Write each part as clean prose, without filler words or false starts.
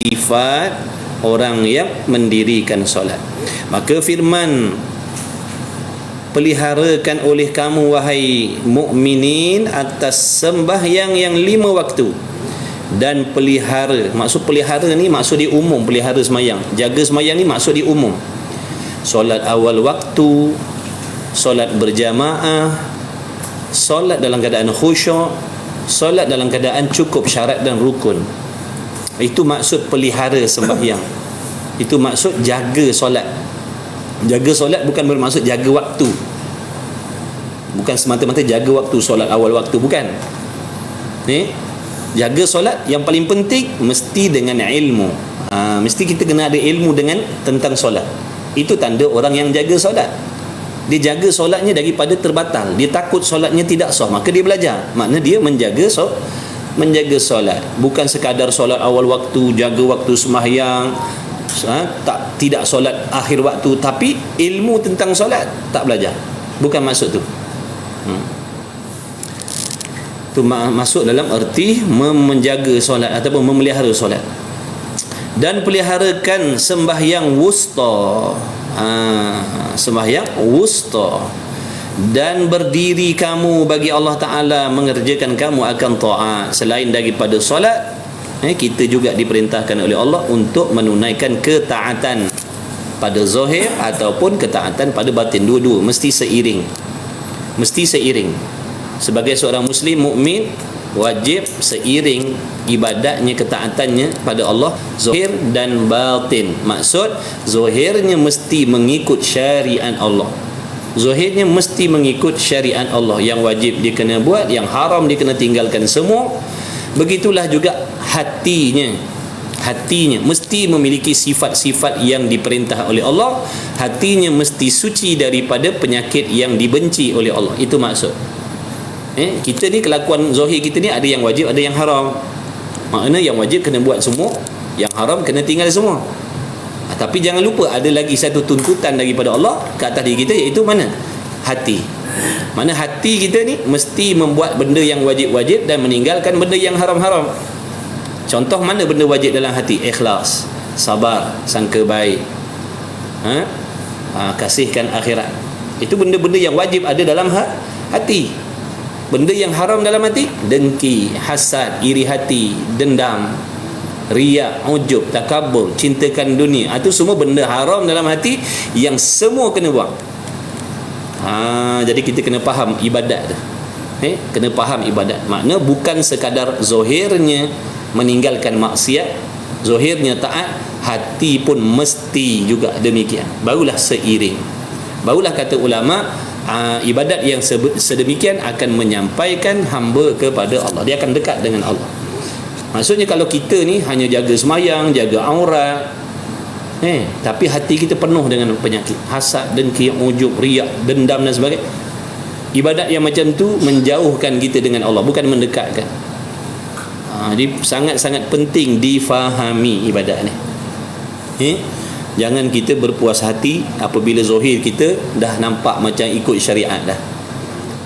sifat orang yang mendirikan solat. Maka firman, peliharakan oleh kamu wahai mukminin atas sembahyang yang 5 waktu, dan pelihara, maksud pelihara ni maksud di umum, pelihara semayang, jaga semayang ni maksud di umum. Solat awal waktu, solat berjamaah, solat dalam keadaan khusyuk, solat dalam keadaan cukup syarat dan rukun. Itu maksud pelihara sembahyang. Itu maksud jaga solat. Jaga solat bukan bermaksud jaga waktu. Bukan semata-mata jaga waktu, solat awal waktu, bukan. Jaga solat yang paling penting mesti dengan ilmu. Mesti kita kena ada ilmu dengan tentang solat. Itu tanda orang yang jaga solat. Dia jaga solatnya daripada terbatal. Dia takut solatnya tidak sah, maka dia belajar. Makna dia menjaga solat. Bukan sekadar solat awal waktu, jaga waktu sembahyang, tidak solat akhir waktu, tapi ilmu tentang solat tak belajar. Bukan maksud tu. Itu masuk dalam erti menjaga solat ataupun memelihara solat. Dan peliharakan sembahyang wusta. Sembahyang wusta. Dan berdiri kamu bagi Allah Ta'ala, mengerjakan kamu akan taat. Selain daripada solat, kita juga diperintahkan oleh Allah untuk menunaikan ketaatan pada zahir ataupun ketaatan pada batin. Dua-dua mesti seiring. Sebagai seorang muslim mukmin, wajib seiring ibadatnya, ketaatannya pada Allah, zahir dan batin. Maksud zahirnya mesti mengikut syariat Allah. Zahirnya mesti mengikut syariat Allah. Yang wajib dia kena buat, yang haram dia kena tinggalkan semua. Begitulah juga hatinya mesti memiliki sifat-sifat yang diperintah oleh Allah. Hatinya mesti suci daripada penyakit yang dibenci oleh Allah. Itu maksud. Kita ni, kelakuan zahir kita ni ada yang wajib, ada yang haram. Makna yang wajib kena buat semua, yang haram kena tinggal semua. Tapi jangan lupa ada lagi satu tuntutan daripada Allah ke atas diri kita, iaitu mana? Hati. Mana hati kita ni mesti membuat benda yang wajib-wajib dan meninggalkan benda yang haram-haram. Contoh mana benda wajib dalam hati? Ikhlas, sabar, sangka baik, kasihkan akhirat. Itu benda-benda yang wajib ada dalam hati. Benda yang haram dalam hati, dengki, hasad, iri hati, dendam, riak, ujub, takabur, cintakan dunia. Itu semua benda haram dalam hati yang semua kena buang. Jadi kita kena faham ibadat tu. Kena faham ibadat. Makna bukan sekadar zahirnya meninggalkan maksiat, zahirnya taat, hati pun mesti juga demikian. Barulah seiring. Barulah kata ulama, ibadat yang sedemikian akan menyampaikan hamba kepada Allah. Dia akan dekat dengan Allah. Maksudnya kalau kita ni hanya jaga semayang, jaga aurat, tapi hati kita penuh dengan penyakit hasad, dengki, ujub, riak, dendam dan sebagainya, ibadat yang macam tu menjauhkan kita dengan Allah, bukan mendekatkan. Jadi sangat-sangat penting difahami ibadat ni. Jangan kita berpuas hati apabila zahir kita dah nampak macam ikut syariat dah,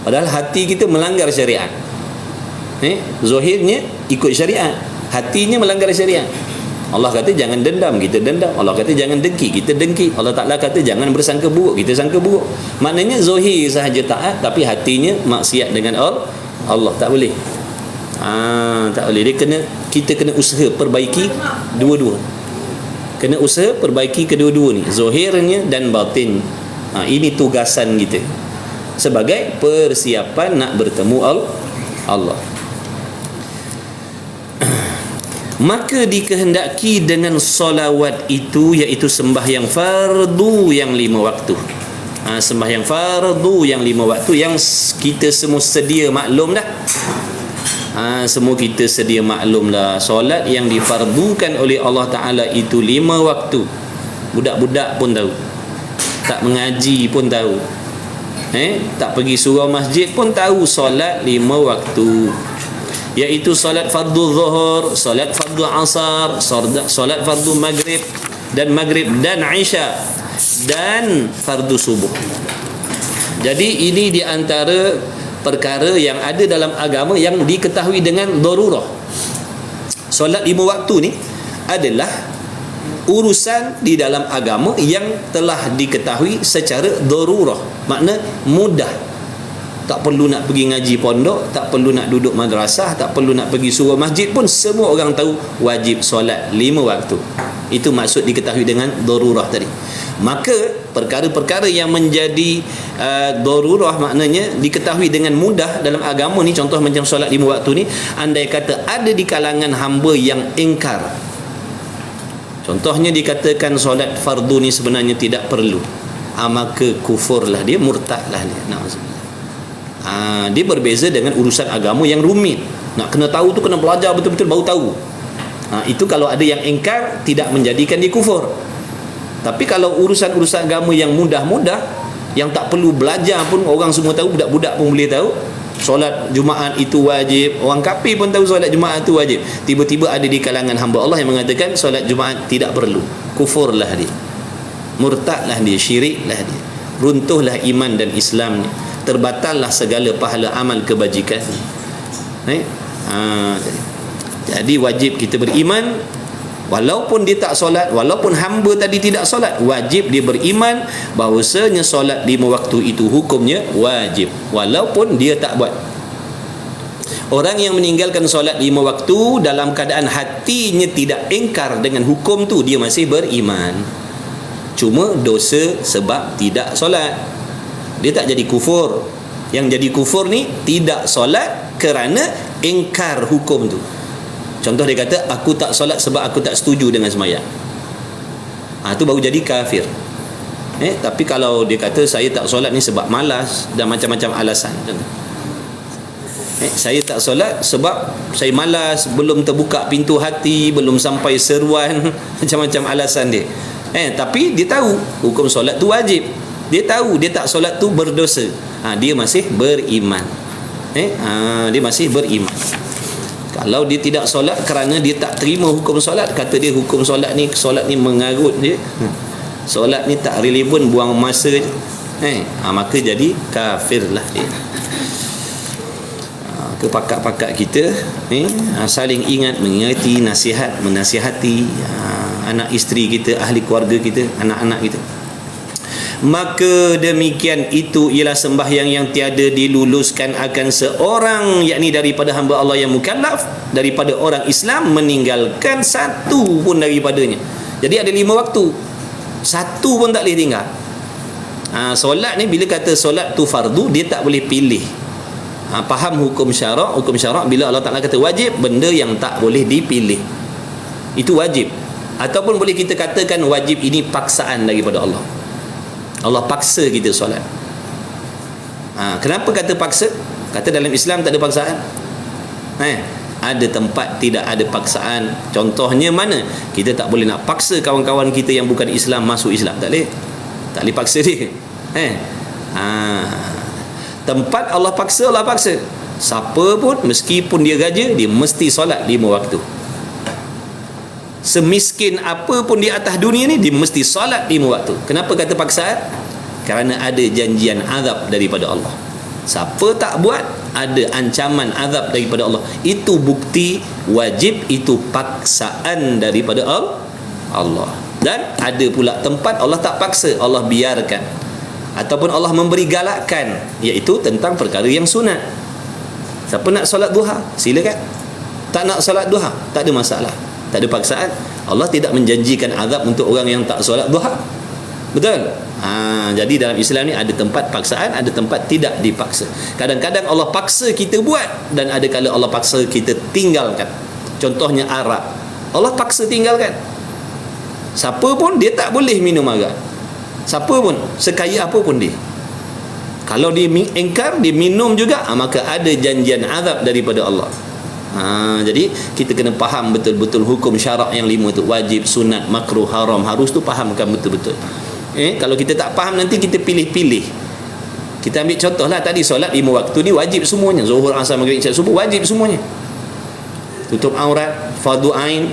padahal hati kita melanggar syariat. Zahirnya ikut syariat, hatinya melanggar syariat. Allah kata jangan dendam, kita dendam. Allah kata jangan dengki, kita dengki. Allah Ta'ala kata jangan bersangka buruk, kita sangka buruk. Maknanya zahir sahaja taat, tapi hatinya maksiat dengan Allah. Tak boleh. Tak boleh. Kita kena usaha perbaiki dua-dua. Kena usaha perbaiki kedua-dua ni, zahirnya dan batin. Ini tugasan kita sebagai persiapan nak bertemu Allah. Maka dikehendaki dengan solawat itu, iaitu sembahyang fardu yang 5 waktu. Sembahyang fardu yang 5 waktu yang kita semua sedia maklum dah. Semua kita sedia maklum dah. Solat yang difardukan oleh Allah Ta'ala itu 5 waktu. Budak-budak pun tahu, tak mengaji pun tahu, tak pergi surau masjid pun tahu solat 5 waktu, iaitu solat fardu zuhur, solat fardu asar, solat fardu maghrib dan isya, dan fardu subuh. Jadi ini di antara perkara yang ada dalam agama yang diketahui dengan darurah. Solat 5 waktu ni adalah urusan di dalam agama yang telah diketahui secara darurah, makna mudah. Tak perlu nak pergi ngaji pondok, tak perlu nak duduk madrasah, tak perlu nak pergi surau masjid pun semua orang tahu wajib solat 5 waktu. Itu maksud diketahui dengan darurah tadi. Maka perkara-perkara yang menjadi darurah, maknanya diketahui dengan mudah dalam agama ni, contoh macam solat 5 waktu ni, andai kata ada di kalangan hamba yang ingkar, contohnya dikatakan solat fardu ni sebenarnya tidak perlu, maka kufurlah dia, murtadlah dia. Dia berbeza dengan urusan agama yang rumit. Nak kena tahu tu kena belajar betul-betul baru tahu. Itu kalau ada yang ingkar, tidak menjadikan dia kufur. Tapi kalau urusan-urusan agama yang mudah-mudah, yang tak perlu belajar pun orang semua tahu, budak-budak pun boleh tahu, solat Jumaat itu wajib, orang kafir pun tahu solat Jumaat itu wajib. Tiba-tiba ada di kalangan hamba Allah yang mengatakan solat Jumaat tidak perlu, kufurlah dia, murtadlah dia, syiriklah dia, runtuhlah iman dan Islam ni, terbatallah segala pahala amal kebajikan. Jadi wajib kita beriman, walaupun dia tak solat, walaupun hamba tadi tidak solat, wajib dia beriman bahawasanya solat 5 waktu itu hukumnya wajib, walaupun dia tak buat. Orang yang meninggalkan solat 5 waktu dalam keadaan hatinya tidak ingkar dengan hukum tu, dia masih beriman, cuma dosa sebab tidak solat. Dia tak jadi kufur. Yang jadi kufur ni tidak solat kerana ingkar hukum tu. Contoh dia kata, aku tak solat sebab aku tak setuju dengan sembahyang. Tu baru jadi kafir. Tapi kalau dia kata saya tak solat ni sebab malas dan macam-macam alasan, saya tak solat sebab saya malas, belum terbuka pintu hati, belum sampai seruan, macam-macam alasan dia. Tapi dia tahu hukum solat tu wajib. Dia tahu dia tak solat tu berdosa. Dia masih beriman. Dia masih beriman. Kalau dia tidak solat kerana dia tak terima hukum solat, kata dia hukum solat ni mengarut je, solat ni tak relevan, buang masa je, maka jadi kafirlah dia. Pakak-pakak kita saling ingat, mengingati, nasihat, menasihati anak isteri kita, ahli keluarga kita, anak-anak kita. Maka demikian itu ialah sembahyang yang tiada diluluskan akan seorang, yakni daripada hamba Allah yang mukallaf, daripada orang Islam, meninggalkan satu pun daripadanya. Jadi ada 5 waktu, satu pun tak boleh tinggal. Solat ni bila kata solat tu fardu, dia tak boleh pilih. Faham hukum syarak? Hukum syarak bila Allah Ta'ala kata wajib, benda yang tak boleh dipilih, itu wajib. Ataupun boleh kita katakan wajib ini paksaan daripada Allah. Allah paksa kita solat. Kenapa kata paksa? Kata dalam Islam tak ada paksaan. Ada tempat tidak ada paksaan. Contohnya mana? Kita tak boleh nak paksa kawan-kawan kita yang bukan Islam masuk Islam. Tak boleh. Tak boleh paksa dia. Tempat Allah paksa, Allah paksa. Siapa pun, meskipun dia raja, dia mesti solat 5 waktu. Semiskin apa pun di atas dunia ni, dia mesti solat 5 waktu. Kenapa kata paksaan? Kerana ada janjian azab daripada Allah. Siapa tak buat, ada ancaman azab daripada Allah. Itu bukti wajib, itu paksaan daripada Allah. Dan ada pula tempat Allah tak paksa, Allah biarkan, ataupun Allah memberi galakan, iaitu tentang perkara yang sunat. Siapa nak solat duha, silakan. Tak nak solat duha, tak ada masalah, tak ada paksaan. Allah tidak menjanjikan azab untuk orang yang tak solat duha. Betul? Jadi dalam Islam ni ada tempat paksaan, ada tempat tidak dipaksa. Kadang-kadang Allah paksa kita buat, dan ada kala Allah paksa kita tinggalkan. Contohnya arak, Allah paksa tinggalkan. Siapa pun dia tak boleh minum arak. Siapa pun, sekaya apa pun dia, kalau dia ingkar, dia minum juga, maka ada janjian azab daripada Allah. Jadi kita kena faham betul-betul hukum syarak yang 5 tu, wajib, sunat, makruh, haram, harus tu fahamkan betul-betul. Kalau kita tak faham, nanti kita pilih-pilih. Kita ambil contohlah tadi, solat 5 waktu ni wajib semuanya, zuhur, asar, maghrib, isyak, subuh, wajib semuanya. Tutup aurat, fardu ain,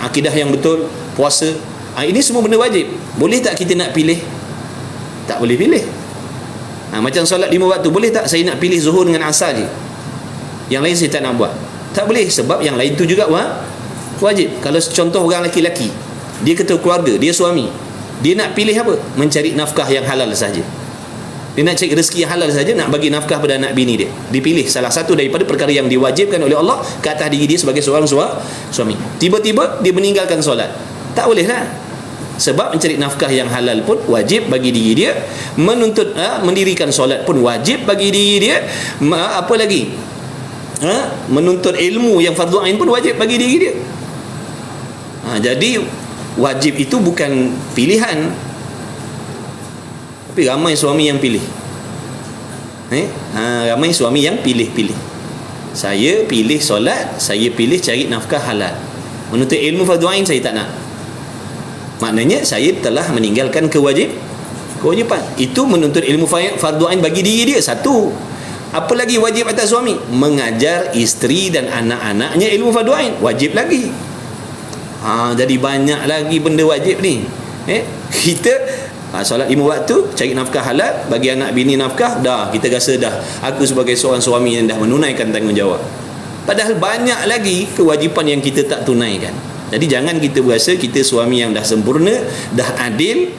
akidah yang betul, puasa, ini semua benda wajib. Boleh tak kita nak pilih? Tak boleh pilih. Macam solat 5 waktu, boleh tak saya nak pilih zuhur dengan asar je, yang lain saya tak nak buat? Tak boleh, sebab yang lain tu juga Wajib. Kalau contoh orang lelaki-lelaki, dia ketua keluarga, dia suami, dia nak pilih apa? Mencari nafkah yang halal saja. Dia nak cari rezeki yang halal saja, nak bagi nafkah pada anak bini dia. Dipilih salah satu daripada perkara yang diwajibkan oleh Allah ke atas diri dia sebagai seorang suami. Tiba-tiba dia meninggalkan solat. Tak boleh lah. Sebab mencari nafkah yang halal pun wajib bagi diri dia, mendirikan solat pun wajib bagi diri dia, apa lagi? Menuntut ilmu yang fardu ain pun wajib bagi diri dia. Jadi wajib itu bukan pilihan. Tapi ramai suami yang pilih. Ramai suami yang pilih-pilih. Saya pilih solat, saya pilih cari nafkah halal. Menuntut ilmu fardu ain saya tak nak. Maknanya saya telah meninggalkan kewajipan. Itu menuntut ilmu fardu ain bagi diri dia satu. Apa lagi wajib atas suami? Mengajar isteri dan anak-anaknya ilmu fardu ain, wajib lagi. Jadi banyak lagi benda wajib ni. Kita solat 5 waktu, cari nafkah halal, bagi anak bini nafkah, dah kita rasa dah aku sebagai seorang suami yang dah menunaikan tanggungjawab. Padahal banyak lagi kewajipan yang kita tak tunaikan. Jadi jangan kita berasa kita suami yang dah sempurna, dah adil,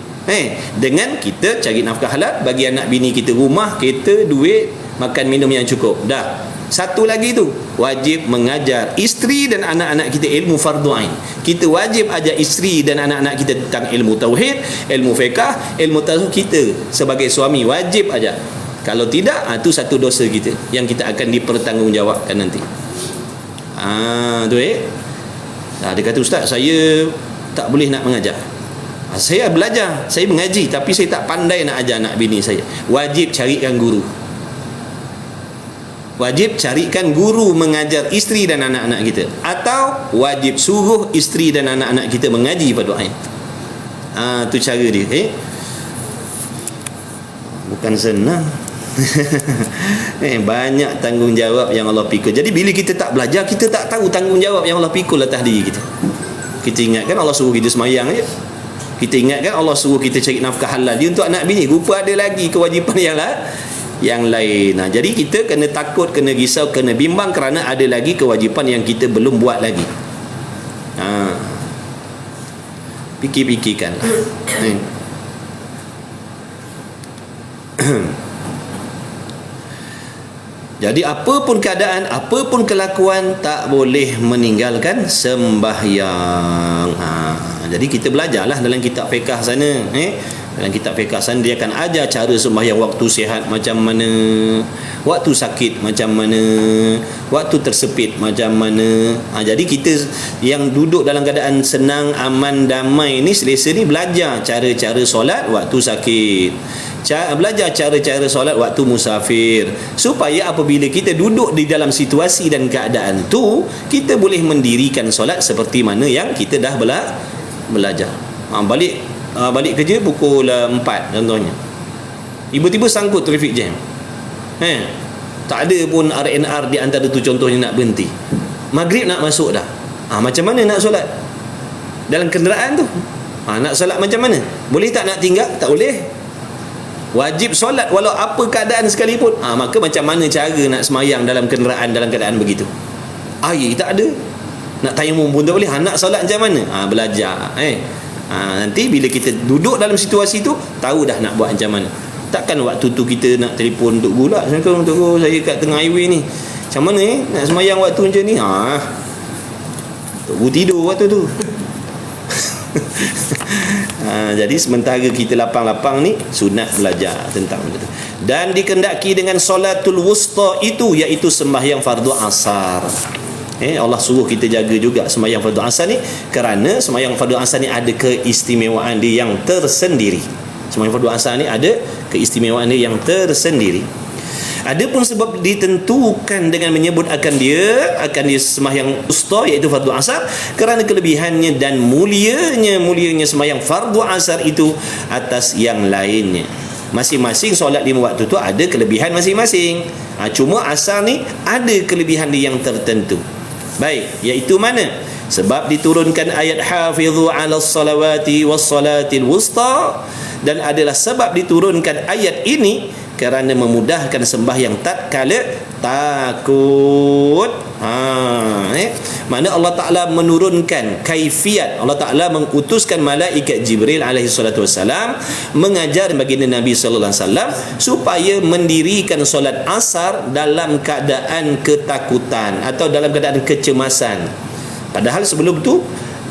dengan kita cari nafkah halal, bagi anak bini kita rumah, kereta, duit, makan minum yang cukup. Dah. Satu lagi tu, wajib mengajar isteri dan anak-anak kita ilmu fardu ain. Kita wajib ajar isteri dan anak-anak kita tentang ilmu tauhid, ilmu fiqh, ilmu tasawuf. Kita sebagai suami wajib ajar. Kalau tidak, itu satu dosa kita yang kita akan dipertanggungjawabkan nanti. Tu dia kata, ustaz, saya tak boleh nak mengajar. Saya belajar, saya mengaji, tapi saya tak pandai nak ajar anak bini saya. Wajib carikan guru. Wajib carikan guru mengajar isteri dan anak-anak kita, atau wajib suruh isteri dan anak-anak kita mengaji fardu ain. Tu cara dia. Bukan senang. Banyak tanggungjawab yang Allah pikul. Jadi bila kita tak belajar, kita tak tahu tanggungjawab yang Allah pikul atas diri kita. Kita ingatkan Allah suruh kita semayang aja. Kita ingatkan Allah suruh kita cari nafkah halal dia untuk anak bini. Rupa ada lagi kewajipan yang lain. Jadi kita kena takut, kena risau, kena bimbang kerana ada lagi kewajipan yang kita belum buat lagi. Fikir-fikirkanlah. Jadi apapun keadaan, apapun kelakuan, tak boleh meninggalkan sembahyang. Jadi kita belajarlah dalam kitab fiqh sana. Dalam kitab fiqh sana dia akan ajar cara sembahyang waktu sihat macam mana, waktu sakit macam mana, waktu tersepit macam mana. Jadi kita yang duduk dalam keadaan senang, aman, damai ni, selesa ni, belajar cara-cara solat waktu sakit, belajar cara-cara solat waktu musafir, supaya apabila kita duduk di dalam situasi dan keadaan tu, kita boleh mendirikan solat seperti mana yang kita dah belajar. Balik kerja pukul 4 contohnya, tiba-tiba sangkut traffic jam, tak ada pun RNR di antara tu, contohnya nak berhenti, maghrib nak masuk dah. Macam mana nak solat dalam kenderaan tu? Nak solat macam mana? Boleh tak nak tinggal? Tak boleh. Wajib solat walau apa keadaan sekalipun. Maka macam mana cara nak semayang dalam kenderaan dalam keadaan begitu? Air tak ada, nak tayamum pun tak boleh. Nak solat macam mana? Belajar. Nanti bila kita duduk dalam situasi tu, tahu dah nak buat macam mana. Takkan waktu tu kita nak telefon untuk gula, Assalamualaikum, saya kat tengah highway ni, macam mana nak semayang waktu macam ni? Tok Guru tidur waktu tu. Jadi sementara kita lapang-lapang ni, sunat belajar tentang benda tu. Dan dikendaki dengan solatul wusta itu, iaitu sembahyang fardu asar. Allah suruh kita jaga juga sembahyang fardu asar ni, kerana sembahyang fardu asar ni ada keistimewaan dia yang tersendiri. Sembahyang fardu asar ni ada keistimewaan dia yang tersendiri. Adapun sebab ditentukan dengan menyebut akan dia sembahyang wusta, iaitu fardu asar, kerana kelebihannya dan mulianya sembahyang fardu asar itu atas yang lainnya. Masing-masing solat 5 waktu tu ada kelebihan masing-masing. Cuma asar ni ada kelebihan dia yang tertentu. Baik, iaitu mana? Sebab diturunkan ayat hafizu 'alas salawati was salatil wusta, dan adalah sebab diturunkan ayat ini kerana memudahkan sembahyang tatkala takut. Mana Allah Ta'ala menurunkan kaifiat, Allah Ta'ala mengutuskan malaikat Jibril alaihi salatu wassalam mengajar baginda Nabi sallallahu alaihi wasallam supaya mendirikan solat asar dalam keadaan ketakutan atau dalam keadaan kecemasan. Padahal sebelum tu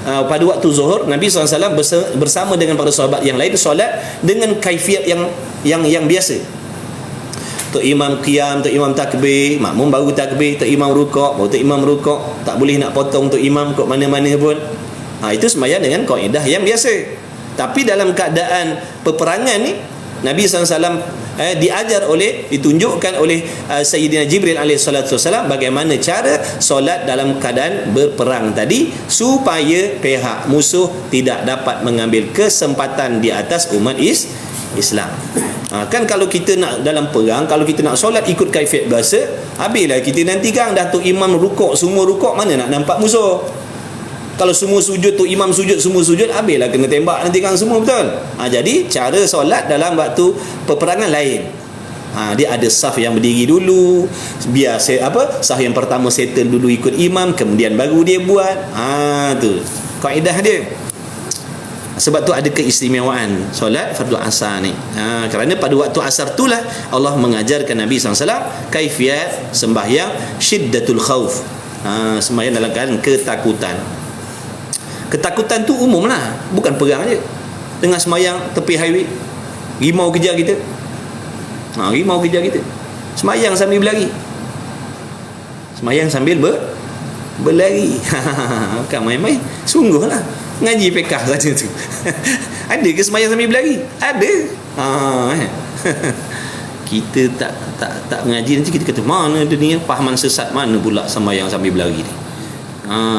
pada waktu zuhur Nabi SAW bersama dengan para sahabat yang lain solat dengan kaifiat yang biasa. Tok imam qiyam, tok imam takbir, makmum baru takbir, tok imam rukuk, baru tok imam rukuk, tak boleh nak potong tok imam kok mana-mana pun. Itu sembahyang dengan kaedah yang biasa. Tapi dalam keadaan peperangan ni Nabi SAW ditunjukkan oleh Sayyidina Jibril alaihissalam bagaimana cara solat dalam keadaan berperang tadi supaya pihak musuh tidak dapat mengambil kesempatan di atas umat Islam. Kan kalau kita nak dalam perang, kalau kita nak solat ikut kaifiat biasa, habislah kita nanti kan dah tu imam rukuk, semua rukuk, mana nak nampak musuh. Kalau semua sujud tu imam sujud, semua sujud, habislah kena tembak nanti kan semua, betul. Jadi cara solat dalam waktu peperangan lain. Dia ada saf yang berdiri dulu, biar saf yang pertama settle dulu ikut imam, kemudian baru dia buat. Tu kaedah dia. Sebab tu ada keistimewaan solat fardu asar ni. Kerana pada waktu asar itulah Allah mengajarkan Nabi SAW kaifiat sembahyang syiddatul khauf. Sembahyang dalam keadaan ketakutan. Ketakutan tu umum lah, bukan perang je. Tengah sembahyang tepi highway, rimau kejar kita. Rimau kejar kita. Sembahyang sambil berlari. Sembahyang sambil berlari. Bukan main-main. Sungguhlah. Ngaji fiqh saja tu. Ada ke sembahyang sambil berlari? Ada. Kita tak mengaji nanti kita kata mana dunia fahaman sesat mana pula sembahyang sambil berlari ni.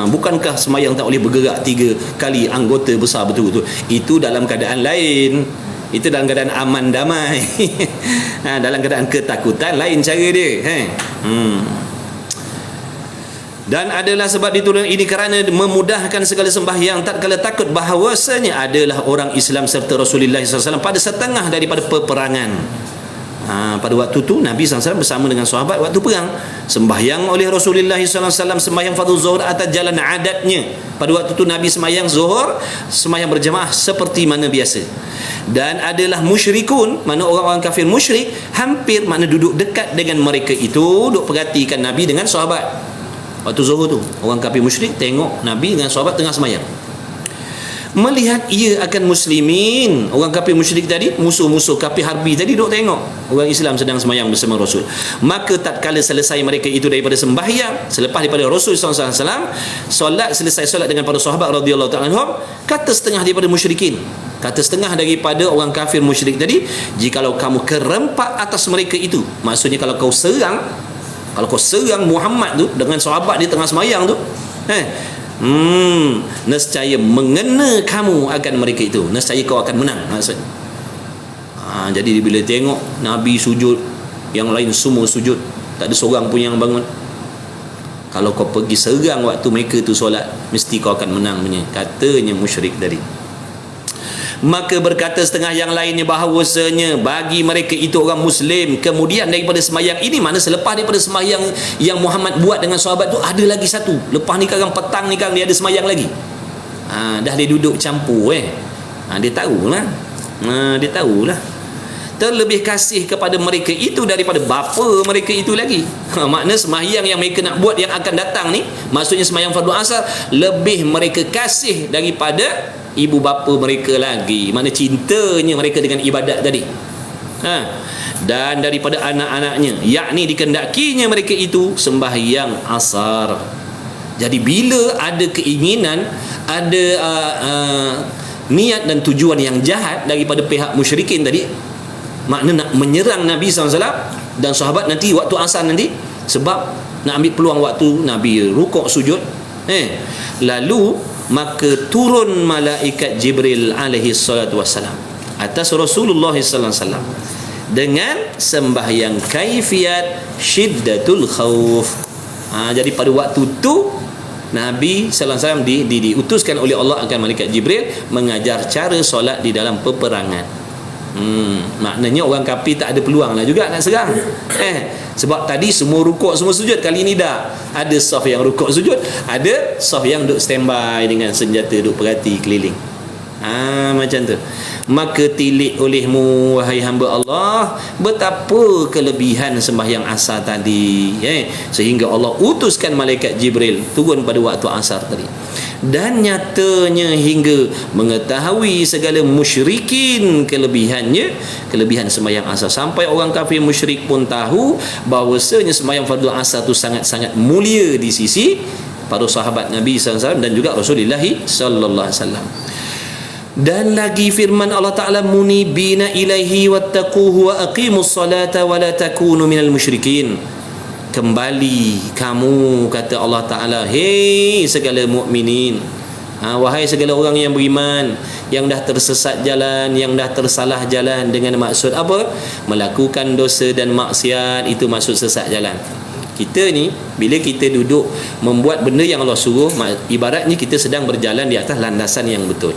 Bukankah sembahyang tak boleh bergerak 3 kali anggota besar betul-betul? Itu dalam keadaan lain. Itu dalam keadaan aman damai. Dalam keadaan ketakutan lain cara dia. Dan adalah sebab diturunkan ini kerana memudahkan segala sembahyang tatkala takut bahawasanya adalah orang Islam serta Rasulullah SAW pada setengah daripada peperangan. Pada waktu tu Nabi SAW bersama dengan sahabat waktu perang, sembahyang oleh Rasulullah SAW sembahyang fardu zuhur atas jalan adatnya. Pada waktu tu Nabi sembahyang zuhur, sembahyang berjemaah seperti mana biasa. Dan adalah musyrikun, mana orang-orang kafir musyrik hampir mana duduk dekat dengan mereka itu, duk perhatikan Nabi dengan sahabat. Waktu zuhur tu orang kafir musyrik tengok Nabi dengan sahabat tengah sembahyang. Melihat ia akan muslimin, orang kafir musyrik tadi, musuh-musuh kafir harbi tadi duk tengok orang Islam sedang sembahyang bersama Rasul. Maka tatkala selesai mereka itu daripada sembahyang, selepas daripada Rasul SAW selesai solat dengan para sahabat radhiyallahu ta'ala anhum, kata setengah daripada musyrikin, kata setengah daripada orang kafir musyrik tadi, jikalau kamu kerempak atas mereka itu, maksudnya kalau kau serang Muhammad tu dengan sahabat di tengah semayang tu, nescaya mengena kamu akan mereka itu, nescaya kau akan menang maksudnya. Jadi bila tengok Nabi sujud, yang lain semua sujud, tak ada seorang pun yang bangun. Kalau kau pergi serang waktu mereka tu solat, mesti kau akan menang punya, katanya musyrik tadi. Maka berkata setengah yang lainnya bahawasanya bagi mereka itu orang Muslim kemudian daripada semayang ini, mana selepas daripada semayang yang Muhammad buat dengan sahabat tu ada lagi satu, lepas ni sekarang petang ni kan dia ada semayang lagi. Dah dia duduk campur dia tahulah. Dia tahulah terlebih kasih kepada mereka itu daripada bapa mereka itu lagi. Makna semayang yang mereka nak buat yang akan datang ni, maksudnya semayang fardu asar, lebih mereka kasih daripada ibu bapa mereka lagi. Mana cintanya mereka dengan ibadat tadi. Dan daripada anak-anaknya, yakni dikendakinya mereka itu sembahyang asar. Jadi bila ada keinginan, ada niat dan tujuan yang jahat daripada pihak musyrikin tadi, makna nak menyerang Nabi SAW dan sahabat nanti waktu asar nanti, sebab nak ambil peluang waktu Nabi rukuk sujud, lalu maka turun malaikat Jibril alaihi salatu wassalam atas Rasulullah sallallahu alaihi wasallam dengan sembahyang kaifiat syiddatul khauf. Jadi pada waktu tu Nabi sallallahu alaihi wasallam diutuskan oleh Allah akan malaikat Jibril mengajar cara solat di dalam peperangan. Maknanya orang kafir tak ada peluang lah juga nak serang. Sebab tadi semua rukuk semua sujud, kali ni dah ada saf yang rukuk sujud, ada saf yang duk standby dengan senjata duk perhati keliling. Macam tu. Maka tilik olehmu wahai hamba Allah betapa kelebihan sembahyang asar tadi, sehingga Allah utuskan malaikat Jibril turun pada waktu asar tadi. Dan nyatanya hingga mengetahui segala musyrikin kelebihan sembahyang asar, sampai orang kafir musyrik pun tahu bahawasanya sembahyang fardu asar tu sangat-sangat mulia di sisi para sahabat Nabi SAW dan juga Rasulullah SAW. Dan lagi firman Allah Ta'ala, munibina ilaihi wattaquhu wa aqimus salata wa la takunu minal musyrikin. Kembali kamu, kata Allah Ta'ala, hei segala mukminin, wahai segala orang yang beriman, yang dah tersesat jalan, yang dah tersalah jalan. Dengan maksud apa? Melakukan dosa dan maksiat, itu maksud sesat jalan. Kita ni bila kita duduk membuat benda yang Allah suruh, ibaratnya kita sedang berjalan di atas landasan yang betul.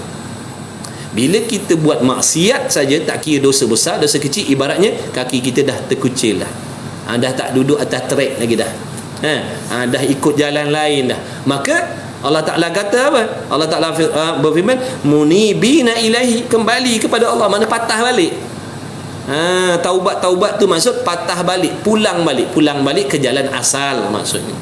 Bila kita buat maksiat saja, tak kira dosa besar, dosa kecil, ibaratnya kaki kita dah terkucil dah. Dah tak duduk atas track lagi dah. Dah ikut jalan lain dah. Maka Allah Ta'ala kata apa? Allah Ta'ala berfirman, munibina ilahi, kembali kepada Allah. Mana patah balik. Taubat tu maksud patah balik, pulang balik ke jalan asal maksudnya.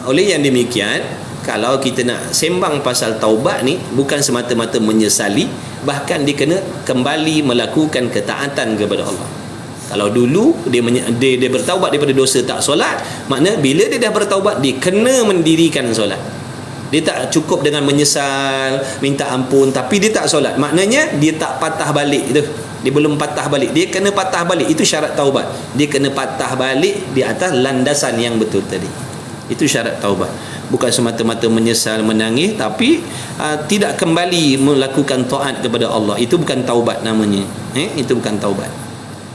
Oleh yang demikian, kalau kita nak sembang pasal taubat ni, bukan semata-mata menyesali, bahkan dia kena kembali melakukan ketaatan kepada Allah. Kalau dulu dia bertaubat daripada dosa tak solat, makna bila dia dah bertaubat, dia kena mendirikan solat. Dia tak cukup dengan menyesal, minta ampun, tapi dia tak solat, maknanya dia tak patah balik tu. Dia belum patah balik, dia kena patah balik. Itu syarat taubat. Dia kena patah balik di atas landasan yang betul tadi. Itu syarat taubat. Bukan semata-mata menyesal, menangis, tapi tidak kembali melakukan taat kepada Allah. Itu bukan taubat namanya. Itu bukan taubat.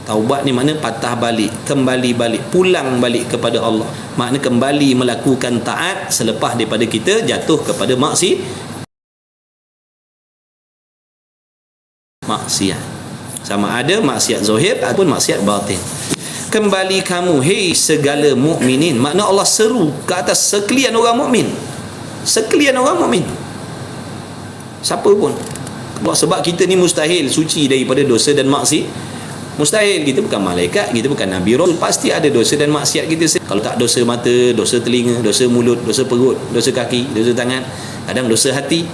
Taubat ni makna patah balik, kembali balik, pulang balik kepada Allah. Makna kembali melakukan taat selepas daripada kita jatuh kepada maksiat. Sama ada maksiat zahir ataupun maksiat batin. Kembali kamu, hei segala mukminin. Makna Allah seru ke atas sekalian orang mukmin. Sekalian orang mukmin. Siapa pun. Sebab kita ni mustahil suci daripada dosa dan maksiat. Mustahil. Kita bukan malaikat, kita bukan Nabi Rasul. Pasti ada dosa dan maksiat kita. Kalau tak dosa mata, dosa telinga, dosa mulut, dosa perut, dosa kaki, dosa tangan, kadang dosa hati.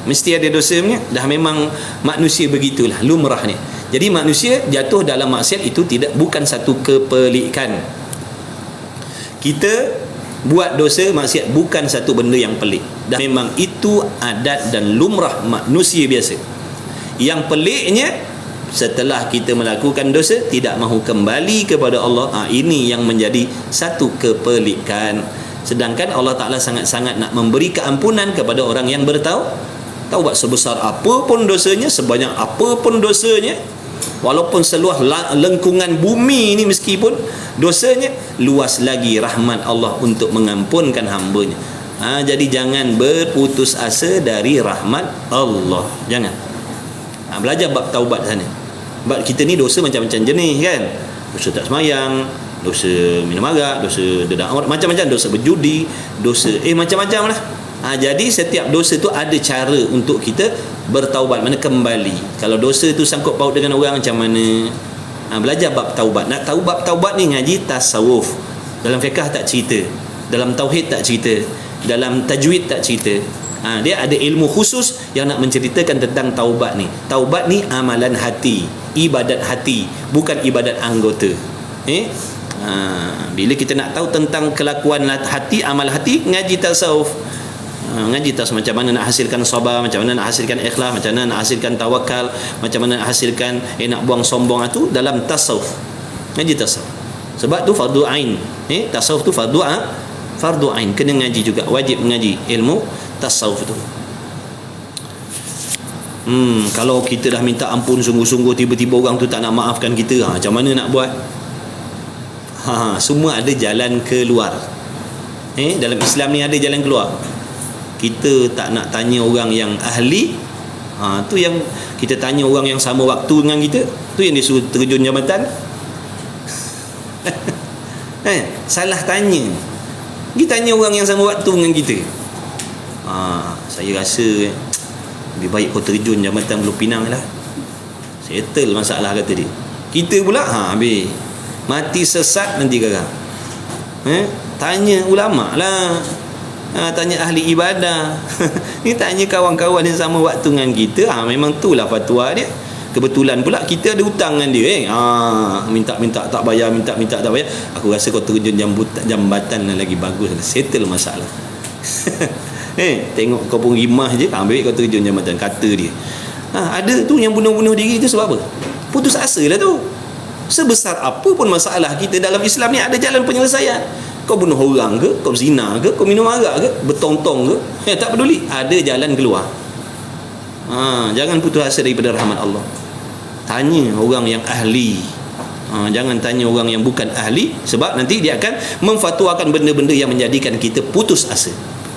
Mesti ada dosanya. Dah memang manusia begitulah, lumrahnya. Jadi manusia jatuh dalam maksiat itu bukan satu kepelikan. Kita buat dosa maksiat bukan satu benda yang pelik. Dah memang itu adat dan lumrah manusia biasa. Yang peliknya, setelah kita melakukan dosa tidak mahu kembali kepada Allah, ini yang menjadi satu kepelikan. Sedangkan Allah Ta'ala sangat-sangat nak memberi keampunan kepada orang yang bertaubat. Sebesar apapun dosanya, sebanyak apapun dosanya, walaupun seluas lengkungan bumi ini meskipun dosanya, luas lagi rahmat Allah untuk mengampunkan hambanya. Jadi jangan berputus asa dari rahmat Allah. Jangan. Belajar bab taubat sana. Sebab kita ni dosa macam-macam jenis kan. Dosa tak semayang, dosa minum arak, dosa dedak aurat, macam-macam, dosa berjudi, dosa macam-macam lah. Jadi setiap dosa tu ada cara untuk kita bertaubat, mana kembali. Kalau dosa tu sangkut paut dengan orang, macam mana? Belajar bab taubat. Nak tahu bab taubat ni, ngaji tasawuf. Dalam fiqh tak cerita, dalam tauhid tak cerita, dalam tajwid tak cerita. Dia ada ilmu khusus yang nak menceritakan tentang taubat ni. Taubat ni amalan hati, ibadat hati, bukan ibadat anggota. Bila kita nak tahu tentang kelakuan hati, amal hati, ngaji tasawuf. Ngaji tasawuf, macam mana nak hasilkan sabar, macam mana nak hasilkan ikhlas, macam mana nak hasilkan tawakal, macam mana nak hasilkan nak buang sombong, itu dalam tasawuf. Ngaji tasawuf. Sebab tu fardu ain. Tasawuf tu fardu ain, kena ngaji juga, wajib mengaji ilmu tasawuf tu. Kalau kita dah minta ampun sungguh-sungguh, tiba-tiba orang tu tak nak maafkan kita, macam mana nak buat? Semua ada jalan keluar. Dalam Islam ni ada jalan keluar. Kita tak nak tanya orang yang ahli, Tu yang kita tanya orang yang sama waktu dengan kita, tu yang dia suruh terjun jambatan. Salah tanya. Kita tanya orang yang sama waktu dengan kita. Saya rasa lebih baik kau terjun jambatan Pulau Pinang lah, settle masalah, kata dia. Kita pula habis mati sesat nanti sekarang. Tanya ulama lah, tanya ahli ibadah. Ni tanya kawan-kawan yang sama waktu dengan kita. Memang itulah fatwa dia. Kebetulan pula kita ada hutang dengan dia. Minta-minta tak bayar, minta-minta tak bayar. Aku rasa kau terjun jambatan lagi bagus, settle masalah. Tengok kau pun rimah je, ambil kau terjun jambatan, kata dia. Ada tu yang bunuh-bunuh diri tu sebab apa? Putus asa lah tu. Sebesar apa pun masalah kita dalam Islam ni, ada jalan penyelesaian. Kau bunuh orang ke, kau zina ke, kau minum arak ke, bertong-tong ke, tak peduli, ada jalan keluar. Jangan putus asa daripada rahmat Allah. Tanya orang yang ahli. Jangan tanya orang yang bukan ahli, sebab nanti dia akan memfatwakan benda-benda yang menjadikan kita putus asa.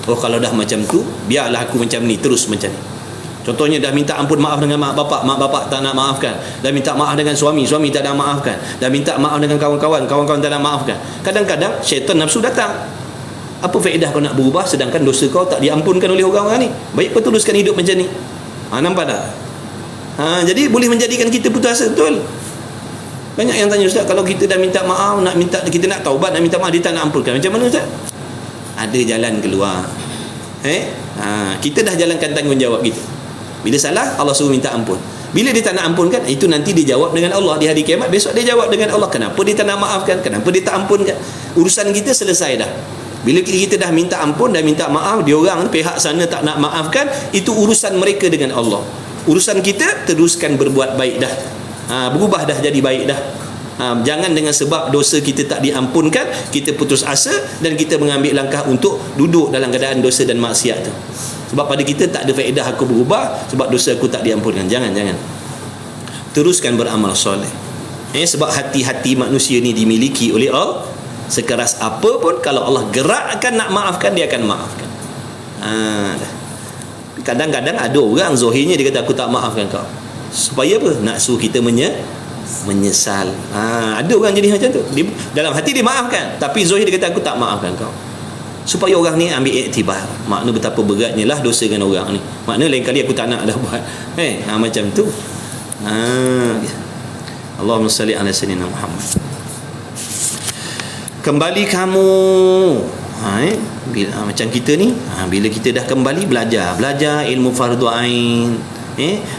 Kalau dah macam tu, biarlah aku macam ni, terus macam ni. Contohnya dah minta ampun maaf dengan mak bapak tak nak maafkan. Dah minta maaf dengan suami tak nak maafkan. Dah minta maaf dengan kawan-kawan tak nak maafkan. Kadang-kadang syaitan nafsu datang. Apa faedah kau nak berubah sedangkan dosa kau tak diampunkan oleh orang-orang ni? Baik kau teruskan hidup macam ni. Nampak tak? Jadi boleh menjadikan kita putus asa, betul? Banyak yang tanya, Ustaz, kalau kita dah minta maaf, kita nak taubat, nak minta maaf, dia tak nak ampunkan, macam mana, Ustaz? Ada jalan keluar. Kita dah jalankan tanggungjawab kita. Bila salah, Allah suruh minta ampun. Bila dia tak nak ampunkan, itu nanti dia jawab dengan Allah di hari kiamat. Besok dia jawab dengan Allah, kenapa dia tak nak maafkan, kenapa dia tak ampunkan. Urusan kita selesai dah. Bila kita dah minta ampun, dah minta maaf, dia orang pihak sana tak nak maafkan, itu urusan mereka dengan Allah. Urusan kita teruskan berbuat baik dah. Berubah dah jadi baik dah. Jangan dengan sebab dosa kita tak diampunkan, kita putus asa dan kita mengambil langkah untuk duduk dalam keadaan dosa dan maksiat tu. Sebab pada kita tak ada faedah aku berubah sebab dosa aku tak diampunkan. Jangan. Teruskan beramal soleh. Sebab hati-hati manusia ni dimiliki oleh Allah. Sekeras apa pun, kalau Allah gerakkan nak maafkan, dia akan maafkan. Kadang-kadang ada orang zahirnya dia kata aku tak maafkan kau. Supaya apa? Nak suruh kita menyesal. Ada orang jadi macam tu. Dalam hati dia maafkan, tapi zahir dia kata aku tak maafkan kau. Supaya orang ni ambil iktibar, makna betapa beratnya lah dosa dengan orang ni. Makna lain kali aku tak nak dah buat. Macam tu. Allahumma salli ala sayyidina Muhammad. Kembali kamu. Macam kita ni, bila kita dah kembali belajar ilmu fardu ain,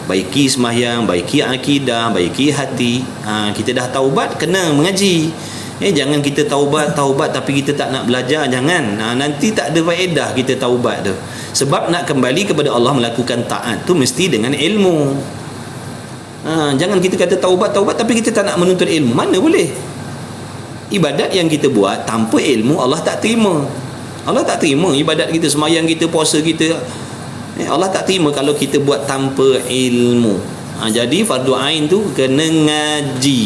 baiki sembahyang, baiki akidah, baiki hati. Kita dah taubat, kena mengaji. Jangan kita taubat tapi kita tak nak belajar, jangan. Nanti tak ada faedah kita taubat tu. Sebab nak kembali kepada Allah, melakukan taat tu mesti dengan ilmu. Jangan kita kata taubat tapi kita tak nak menuntut ilmu. Mana boleh? Ibadat yang kita buat tanpa ilmu, Allah tak terima. Allah tak terima ibadat kita, sembahyang kita, puasa kita. Allah tak terima kalau kita buat tanpa ilmu. Jadi fardu ain tu kena ngaji.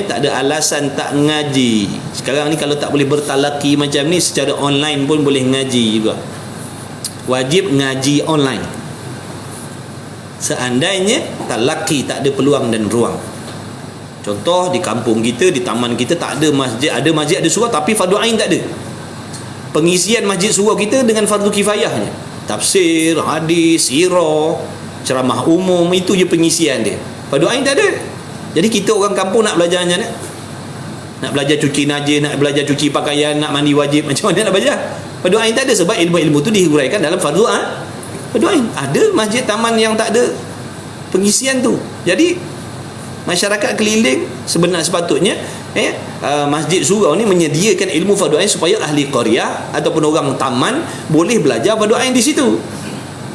Tak ada alasan tak ngaji. Sekarang ni kalau tak boleh bertalaki macam ni, secara online pun boleh ngaji juga. Wajib ngaji online. Seandainya talaki tak ada peluang dan ruang. Contoh di kampung kita, di taman kita tak ada masjid, ada surau tapi fardu ain tak ada. Pengisian masjid surau kita dengan fardu kifayahnya. Tafsir, hadis, sirah, ceramah umum, itu je pengisian dia. Fardu ain tak ada. Jadi kita orang kampung nak belajar macam mana? Nak belajar cuci najis, nak belajar cuci pakaian, nak mandi wajib, macam mana nak belajar? Fardu ain tak ada sebab ilmu-ilmu tu dihuraikan dalam fardu ain. Ada masjid taman yang tak ada pengisian tu. Jadi masyarakat keliling sepatutnya masjid surau ni menyediakan ilmu fardu ain supaya ahli qaryah ataupun orang taman boleh belajar fardu ain di situ.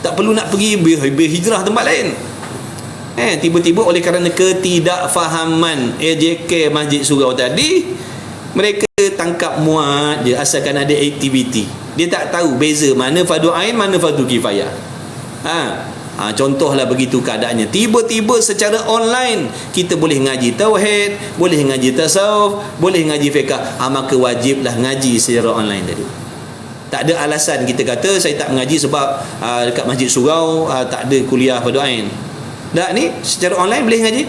Tak perlu nak pergi berhijrah tempat lain. Tiba-tiba oleh kerana ketidakfahaman AJK masjid surau tadi, mereka tangkap muat je asalkan ada aktiviti. Dia tak tahu beza mana fardu ain, mana fardu kifayah. Contohlah begitu keadaannya. Tiba-tiba secara online kita boleh ngaji tauhid, boleh ngaji tasawuf, boleh ngaji fiqh. Maka wajiblah ngaji secara online tadi. Tak ada alasan kita kata saya tak mengaji sebab dekat Masjid Surau tak ada kuliah fardu ain. Tak, ni secara online boleh ngaji.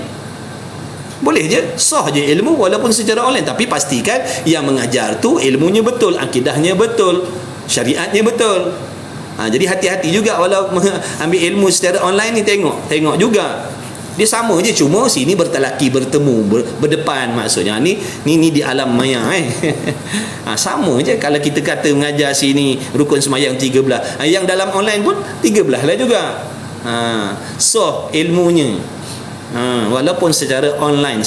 Boleh je, sah je ilmu walaupun secara online, tapi pastikan yang mengajar tu ilmunya betul, akidahnya betul, syariatnya betul. Jadi hati-hati juga walau ambil ilmu secara online ni, tengok juga dia sama je, cuma sini bertelaki, bertemu, berdepan, maksudnya ni di alam maya sama je. Kalau kita kata mengajar sini rukun semayang 13, yang dalam online pun 13 lah juga. So ilmunya walaupun secara online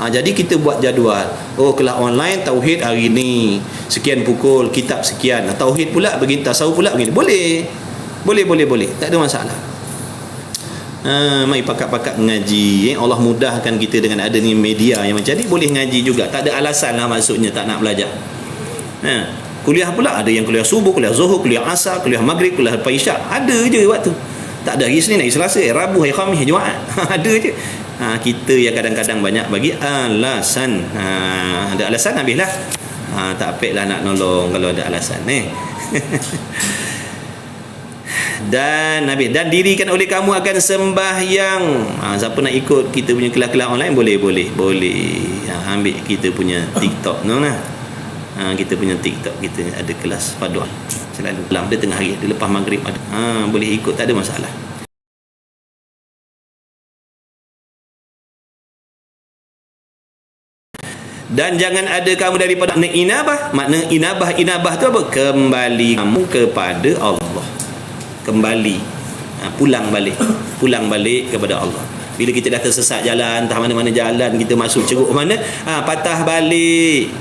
jadi kita buat jadual. Kelas online tauhid hari ni sekian pukul, kitab sekian, tauhid pula begini, tasawuf pula begini. Boleh, tak ada masalah. Mari pakat-pakat ngaji. Allah mudahkan kita dengan adanya media yang macam ni, boleh ngaji juga. Tak ada alasan lah maksudnya tak nak belajar. Kuliah pula ada yang kuliah subuh, kuliah zuhur, kuliah asar, kuliah maghrib, kuliah isyak. Ada je waktu. Tak ada hari Isnin, hari Selasa, hari Rabu, hari Khamis, hari Jumaat. Ada je. Kita yang kadang-kadang banyak bagi alasan. Ada alasan habislah. Tak apiklah nak nolong kalau ada alasan. Dan dirikan oleh kamu akan sembahyang. Siapa nak ikut kita punya kelas-kelas online boleh. Ambil kita punya TikTok kita punya TikTok, kita ada kelas fardu selalu dalam dia tengah hari, dia lepas maghrib ada. Boleh ikut, tak ada masalah. Dan jangan ada kamu daripada makna inabah tu apa? Kembali kamu kepada Allah. Kembali, pulang balik kepada Allah. Bila kita dah tersesat jalan, entah mana-mana jalan, kita masuk ceruk mana, patah balik.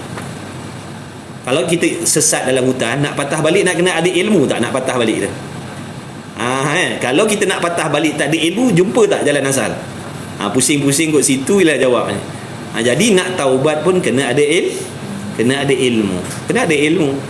Kalau kita sesat dalam hutan, nak patah balik nak kena ada ilmu tak nak patah balik tu? Kalau kita nak patah balik tak ada ilmu, jumpa tak jalan asal? Pusing-pusing kat situ lah jawabnya. Jadi nak taubat pun kena ada ilmu.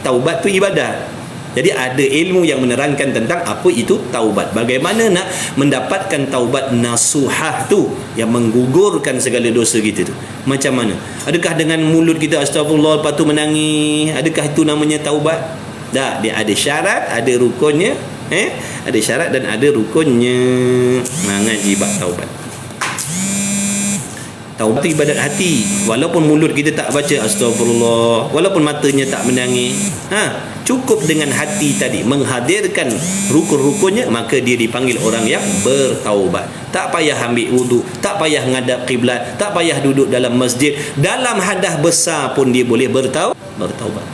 Taubat tu ibadat. Jadi ada ilmu yang menerangkan tentang apa itu taubat. Bagaimana nak mendapatkan taubat nasuhah tu, yang menggugurkan segala dosa kita tu. Macam mana? Adakah dengan mulut kita astagfirullah lepas tu menangis? Adakah itu namanya taubat? Tak, dia ada syarat, ada rukunnya. Ada syarat dan ada rukunnya. Ngaji bab taubat. Taubat itu ibadat hati. Walaupun mulut kita tak baca astagfirullah, walaupun matanya tak menangis, cukup dengan hati tadi menghadirkan rukun-rukunnya, maka dia dipanggil orang yang bertaubat. Tak payah ambil wuduk, tak payah ngadap kiblat, tak payah duduk dalam masjid, dalam hadas besar pun dia boleh bertaubat.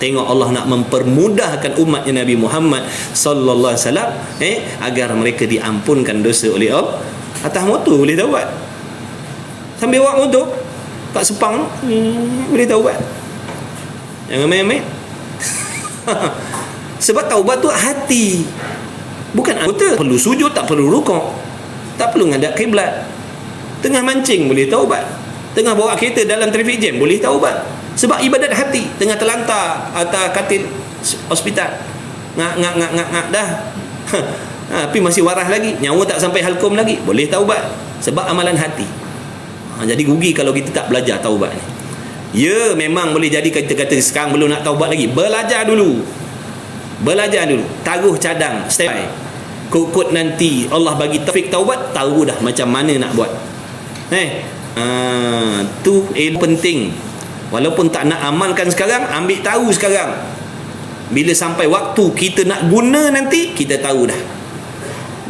Tengok Allah nak mempermudahkan umatnya Nabi Muhammad sallallahu alaihi wasallam agar mereka diampunkan dosa oleh Allah. Atas motor boleh taubat, sambil bawa motor kat Sepang boleh taubat. Jangan main-main. Sebab taubat tu hati, bukan anggota. Perlu sujud, tak perlu rukuk, tak perlu ngadap kiblat. Tengah mancing boleh taubat, tengah bawa kereta dalam traffic jam boleh taubat. Sebab ibadat hati. Tengah terlantar atas katil hospital, ngak dah tapi masih waras lagi, nyawa tak sampai halkum lagi, boleh taubat. Sebab amalan hati. Jadi rugi kalau kita tak belajar taubat ni. Ya, memang boleh jadi kita kata sekarang belum nak taubat lagi. Belajar dulu, taruh cadang, step by. Kut nanti Allah bagi taufik taubat, tahu dah macam mana nak buat. Tu penting. Walaupun tak nak amalkan sekarang, ambil tahu sekarang. Bila sampai waktu kita nak guna nanti, kita tahu dah.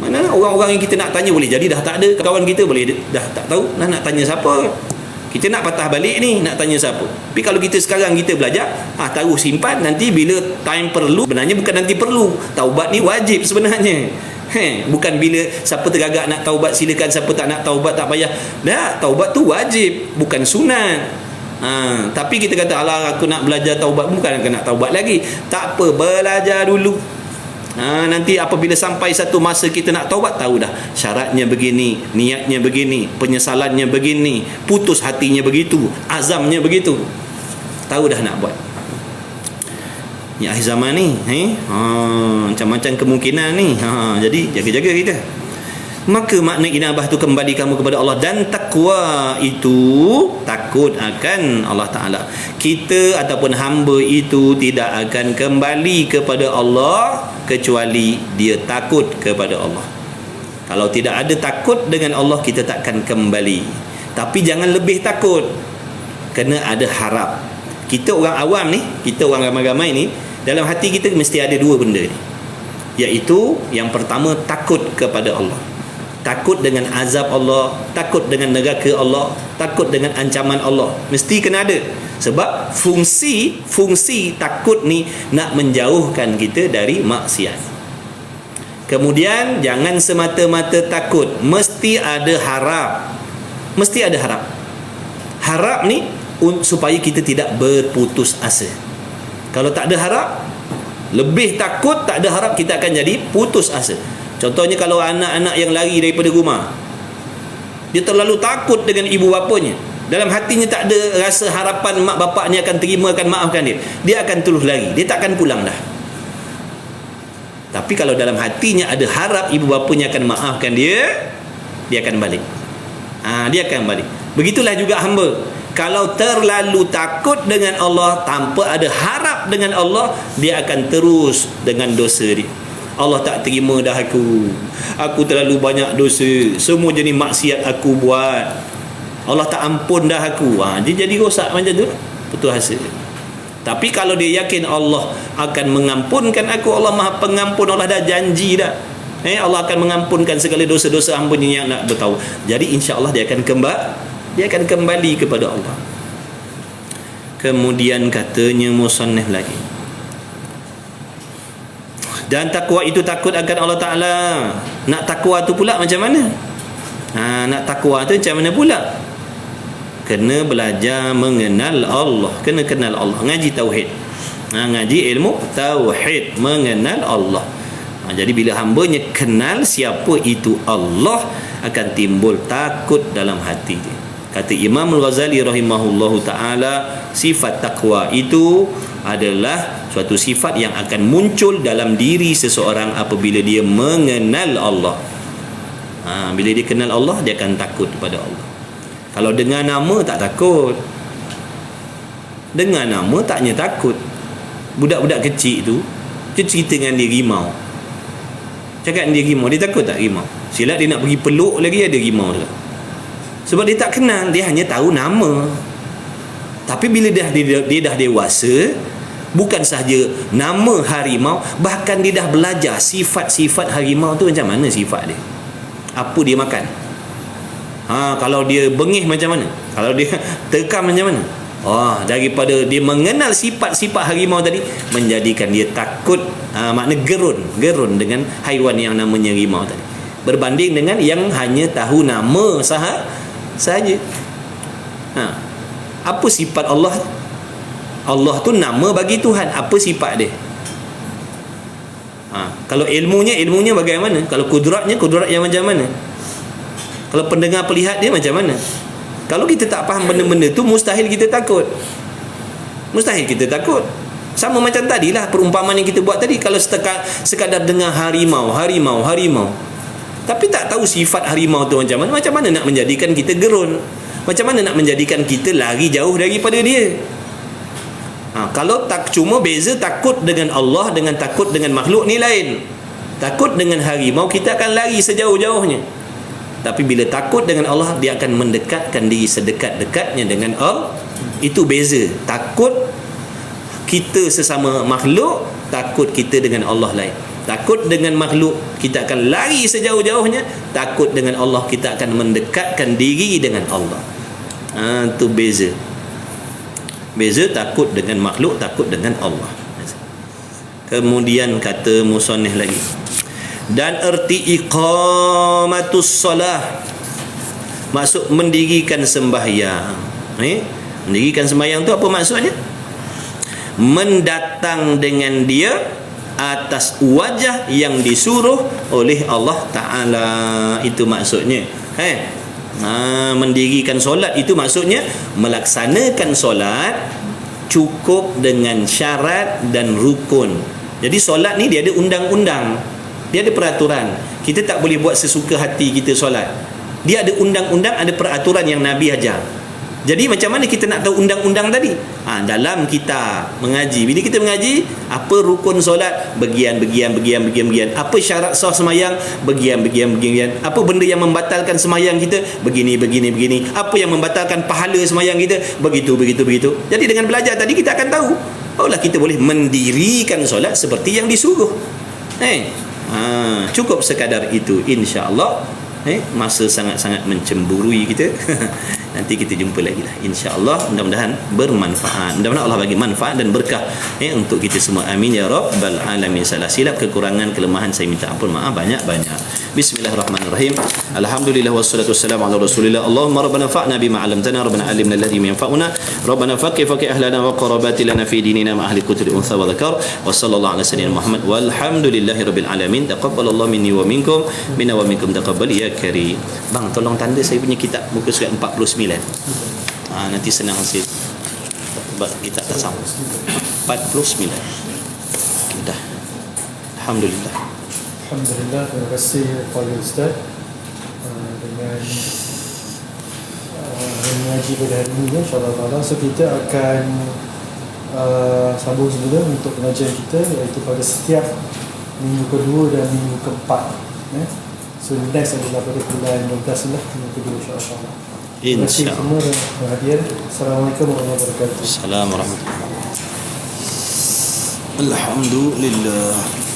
Mana orang-orang yang kita nak tanya boleh jadi dah tak ada. Kawan kita boleh dah tak tahu nak tanya siapa. Kita nak patah balik ni, nak tanya siapa. Tapi kalau kita sekarang kita belajar, taruh simpan, nanti bila time perlu, sebenarnya bukan nanti perlu. Taubat ni wajib sebenarnya. Bukan bila siapa tergagak nak taubat silakan, siapa tak nak taubat tak payah. Dah, taubat tu wajib, bukan sunat. Tapi kita kata alah aku nak belajar taubat, bukan nak taubat lagi. Tak apa, belajar dulu. Nanti apabila sampai satu masa kita nak taubat, tahu dah syaratnya begini, niatnya begini, penyesalannya begini, putus hatinya begitu, azamnya begitu, tahu dah nak buat. Ni akhir zaman ni macam-macam kemungkinan ni. Jadi jaga-jaga kita. Maka makna inabah tu kembali kamu kepada Allah, dan takwa itu takut akan Allah Ta'ala. Kita ataupun hamba itu tidak akan kembali kepada Allah kecuali dia takut kepada Allah. Kalau tidak ada takut dengan Allah, kita takkan kembali. Tapi jangan lebih takut, kena ada harap. Kita orang awam ni, kita orang ramai-ramai ni, dalam hati kita mesti ada dua benda ni, iaitu yang pertama takut kepada Allah, takut dengan azab Allah, takut dengan neraka Allah, takut dengan ancaman Allah. Mesti kena ada. Sebab fungsi takut ni nak menjauhkan kita dari maksiat. Kemudian jangan semata-mata takut, mesti ada harap. Mesti ada harap. Harap ni supaya kita tidak berputus asa. Kalau tak ada harap, lebih takut, tak ada harap, kita akan jadi putus asa. Contohnya kalau anak-anak yang lari daripada rumah, dia terlalu takut dengan ibu bapanya, dalam hatinya tak ada rasa harapan mak bapaknya akan terima, akan maafkan dia, dia akan terus lari, dia tak akan pulang dah. Tapi kalau dalam hatinya ada harap ibu bapanya akan maafkan dia, dia akan balik. Dia akan balik. Begitulah juga hamba, kalau terlalu takut dengan Allah tanpa ada harap dengan Allah, dia akan terus dengan dosa dia. Allah tak terima dah aku terlalu banyak dosa, semua jenis maksiat aku buat, Allah tak ampun dah aku. Dia jadi rosak macam tu, putus asa. Tapi kalau dia yakin Allah akan mengampunkan aku, Allah Maha Pengampun, Allah dah janji dah, Allah akan mengampunkan segala dosa-dosa hamba-Nya yang nak bertaubat, jadi insya-Allah dia akan kembali kepada Allah. Kemudian katanya musannif lagi, dan takwa itu takut akan Allah Ta'ala. Nak takwa tu pula macam mana? Nak takwa tu macam mana pula? Kena belajar mengenal Allah, kena kenal Allah, ngaji tauhid, ngaji ilmu tauhid, mengenal Allah. Jadi bila hambanya kenal siapa itu Allah, akan timbul takut dalam hati dia. Kata Imam Al-Ghazali rahimahullahu ta'ala, sifat takwa itu adalah suatu sifat yang akan muncul dalam diri seseorang apabila dia mengenal Allah. Bila dia kenal Allah, dia akan takut kepada Allah. Kalau dengar nama tak takut, dengar nama taknya takut. Budak-budak kecil tu, dia cerita dengan dia rimau, cakap dengan dia rimau, dia takut tak rimau? Silap dia nak pergi peluk lagi, ada rimau tu. Sebab dia tak kenal, dia hanya tahu nama. Tapi bila dia dah dewasa, bukan sahaja nama harimau, bahkan dia dah belajar sifat-sifat harimau tu macam mana sifat dia, apa dia makan, kalau dia bengih macam mana, kalau dia terkam macam mana. Daripada dia mengenal sifat-sifat harimau tadi, menjadikan dia takut, makna gerun dengan haiwan yang namanya harimau tadi, berbanding dengan yang hanya tahu nama sahaja. Apa sifat Allah? Allah tu nama bagi Tuhan, apa sifat dia? Kalau ilmunya bagaimana? Kalau kudrat yang macam mana? Kalau pendengar pelihat dia macam mana? Kalau kita tak faham benda-benda tu, mustahil kita takut. Sama macam tadilah perumpamaan yang kita buat tadi. Kalau sekadar dengar harimau, tapi tak tahu sifat harimau tu macam mana nak menjadikan kita gerun? Macam mana nak menjadikan kita lari jauh daripada dia? Kalau tak, cuma beza takut dengan Allah dengan takut dengan makhluk ni lain. Takut dengan harimau, kita akan lari sejauh-jauhnya. Tapi bila takut dengan Allah, dia akan mendekatkan diri sedekat-dekatnya dengan Allah. Itu beza. Takut kita sesama makhluk, takut kita dengan Allah lain. Takut dengan makhluk, kita akan lari sejauh-jauhnya. Takut dengan Allah, kita akan mendekatkan diri dengan Allah. Itu beza. Beza takut dengan makhluk, takut dengan Allah. Kemudian kata musannif lagi, dan erti iqamatus solah, maksud mendirikan sembahyang. Mendirikan sembahyang tu apa maksudnya? Mendatang dengan dia atas wajah yang disuruh oleh Allah Ta'ala. Itu maksudnya. Mendirikan solat itu maksudnya melaksanakan solat cukup dengan syarat dan rukun. Jadi solat ni dia ada undang-undang. Dia ada peraturan. Kita tak boleh buat sesuka hati kita solat. Dia ada undang-undang, ada peraturan yang Nabi ajar. Jadi macam mana kita nak tahu undang-undang tadi? Dalam kita mengaji. Bila kita mengaji, apa rukun solat? Bagian. Apa syarat sah semayang? Bagian. Apa benda yang membatalkan semayang kita? Begini. Apa yang membatalkan pahala semayang kita? Begitu. Jadi dengan belajar tadi kita akan tahu. Barulah kita boleh mendirikan solat seperti yang disuruh. Cukup sekadar itu, insya-Allah. Masa sangat-sangat mencemburui kita. Nanti kita jumpa lagi lah, insya-Allah. Mudah-mudahan bermanfaat. Mudah-mudahan Allah bagi manfaat dan berkah untuk kita semua. Amin ya rabbal alamin. Salah silap, kekurangan, kelemahan saya minta ampun, maaf banyak-banyak. Bismillahirrahmanirrahim. Alhamdulillah wassalatu wassalamu ala Rasulillah. Allahumma rabbana fa'na bima 'allamtana, rabbana 'allimna alladhi yanfa'una, rabbana faqih ahlana wa qarabati lana fi dinina ma ahli kutri unsa wa dzakar. Wa sallallahu ala sayyidina Muhammad walhamdulillahi rabbil alamin. Taqabbalallahu minni wa minkum, minna wa minkum taqabbal ya karim. Bang, tolong tanda saya punya kitab muka surat 49. Nanti senang hasil sebab kita tak sama. 49 dah. Alhamdulillah. Terima kasih kepada Ustaz dengan mengaji pada hari ini, insya-Allah taala. So kita akan sambung semula untuk pengajian kita, iaitu pada setiap minggu kedua dan minggu keempat. So next adalah pada bulan 12 lah, minggu kedua, insya-Allah taala. Terima kasih semua dan perhatian. Assalamualaikum warahmatullahi wabarakatuh. Assalamualaikum warahmatullahi wabarakatuh. Alhamdulillah.